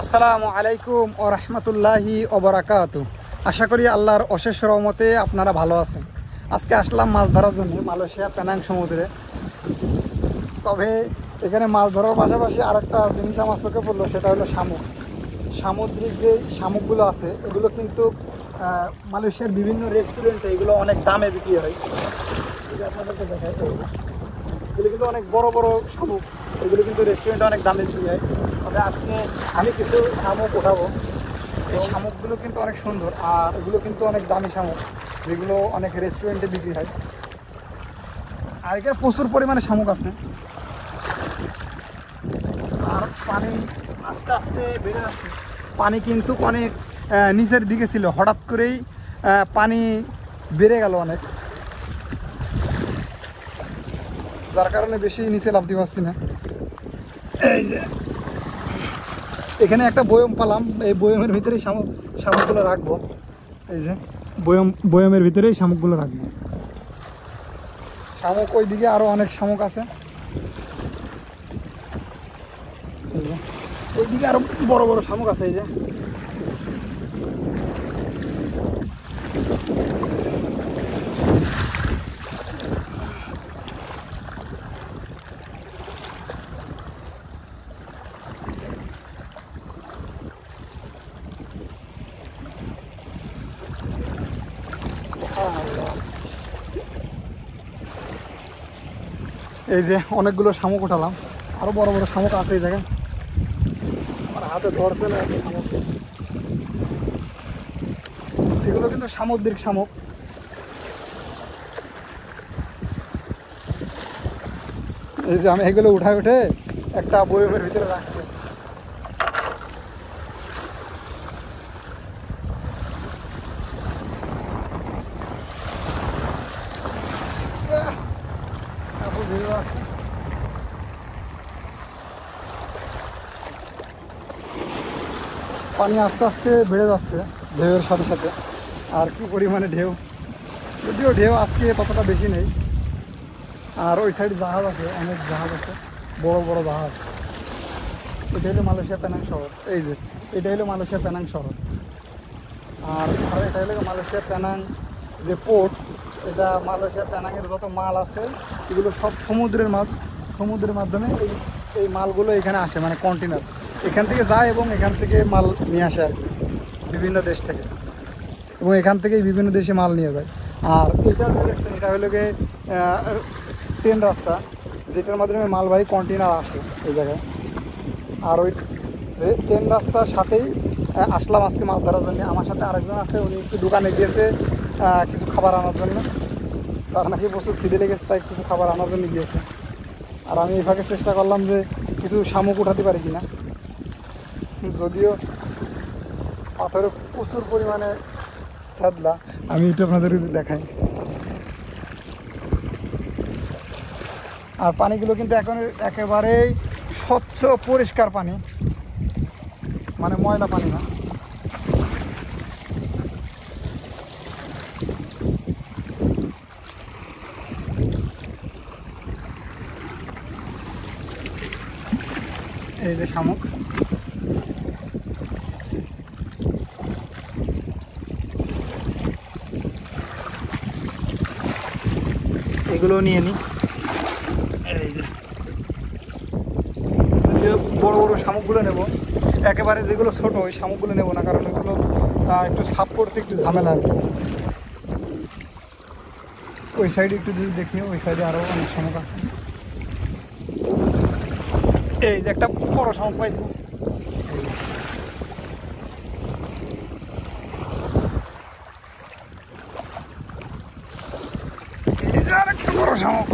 আসসালামু আলাইকুম ওয়া রাহমাতুল্লাহি ওয়া বারাকাতুহু। আশা করি আল্লাহর অশেষ রহমতে আপনারা ভালো আছেন। আজকে আসলাম মাছ ধরার জন্য মালয়েশিয়া পেনাং সমুদ্রে। তবে এখানে মাছ ধরার পাশাপাশি আরেকটা জিনিস আমার চোখে পড়লো, সেটা হলো শামুক। সামুদ্রিক যে শামুকগুলো আছে এগুলো কিন্তু মালয়েশিয়ার বিভিন্ন রেস্টুরেন্টে এগুলো অনেক দামে বিক্রি হয়। আপনাদেরকে দেখাই, এগুলো কিন্তু অনেক বড় বড় শামুক, এগুলো কিন্তু রেস্টুরেন্টে অনেক দামে বিক্রি হয়। তবে আজকে আমি কিছু শামুক উঠাবো। এই শামুকগুলো কিন্তু অনেক সুন্দর, আর এগুলো কিন্তু অনেক দামি শামুক, যেগুলো অনেক রেস্টুরেন্টে বিক্রি হয়। আর এখানে প্রচুর পরিমাণে শামুক আছে। আর পানি আস্তে আস্তে বেড়ে যাচ্ছে। পানি কিন্তু অনেক নিচের দিকে ছিল, হঠাৎ করেই পানি বেড়ে গেল অনেক, যার কারণে বেশি নিচে লাফতে পারছি না। এই যে এখানে একটা বয়ম পালাম, এই বয়মের ভিতরেই শামুকগুলো রাখবো। এই যে বয়মের ভিতরেই শামুকগুলো রাখবো। শামুক ওইদিকে আরো অনেক শামুক আছে, ওইদিকে আরো বড় বড় শামুক আছে। এই যে এই যে অনেকগুলো শামুক উঠালাম, আরো বড় বড় শামুক আছে এই জায়গায়। আমার হাতে ধরছে না শামুক। এগুলো কিন্তু সামুদ্রিক শামুক। এই যে আমি এগুলো উঠায় উঠে একটা বয়মের ভিতরে রাখছি। পানি আস্তে আস্তে বেড়ে যাচ্ছে ঢেউয়ের সাথে সাথে। আর কি পরিমাণে ঢেউ, যদিও ঢেউ আজকে ততটা বেশি নেই। আর ওই সাইড জাহাজ আছে, অনেক জাহাজ আছে, বড় বড় জাহাজ। এটা হলো মালয়েশিয়া পেনাং শহর। এই যে এটা হলো মালয়েশিয়া পেনাং শহর। আর এটা হলো মালয়েশিয়া পেনাং যে পোর্ট, এটা মালয়েশিয়া পেনাংয়ের যত মাল আছে এগুলো সব সমুদ্রের মাধ্যমে এই মালগুলো এখানে আসে, মানে কন্টেনার এখান থেকে যায় এবং এখান থেকে মাল নিয়ে আসে আর কি, বিভিন্ন দেশ থেকে, এবং এখান থেকেই বিভিন্ন দেশে মাল নিয়ে যায়। আর এটা দেখছেন, এটা হলো গিয়ে ট্রেন রাস্তা, যেটার মাধ্যমে মালবাহী কন্টেনার আসে এই জায়গায়। আর ওই ট্রেন রাস্তার সাথেই আসলাম আজকে মাছ ধরার জন্য। আমার সাথে আরেকজন আছে, উনি একটু দোকানে গিয়েছে কিছু খাবার আনার জন্য। তার নাকি প্রচুর খিদে লেগেছে, তাই কিছু খাবার আনার জন্য গিয়েছে। আর আমি এভাবে চেষ্টা করলাম যে কিছু শামুক উঠাতে পারি কিনা, যদিও পাথরে প্রচুর পরিমাণে ছাদলা। আমি এটা আপনাদের দেখাই। আর পানিগুলো কিন্তু এখন একেবারেই স্বচ্ছ পরিষ্কার পানি, মানে ময়লা পানি না। এই যে শামুক, এগুলো নিয়ে নিই। এই যে বড় বড় শামুকগুলো নেব, একেবারে যেগুলো ছোট ওই শামুকগুলো নেব না, কারণ এগুলো একটু সাফ করতে একটু ঝামেলা আর কি। ওই সাইডে একটু যদি দেখি, ওই সাইডে আরও অনেক শামুক আছে। এই যে একটা বড় শামুক পাইছি। এই যে আরেকটা বড় শামুক।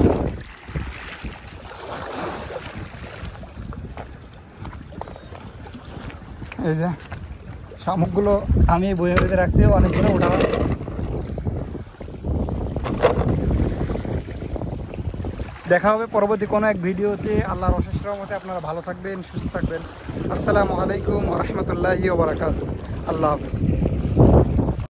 এই যে শামুকগুলো আমি বইয়ের ভিতরে রাখছি, অনেকগুলো উঠাবো। দেখা হবে পরবর্তী কোনো এক ভিডিওতে। আল্লাহর অশেষ রহমতে আপনারা ভালো থাকবেন, সুস্থ থাকবেন। আসসালামু আলাইকুম ওয়া রাহমাতুল্লাহি ওয়া বারাকাতুহু। আল্লাহ হাফেজ।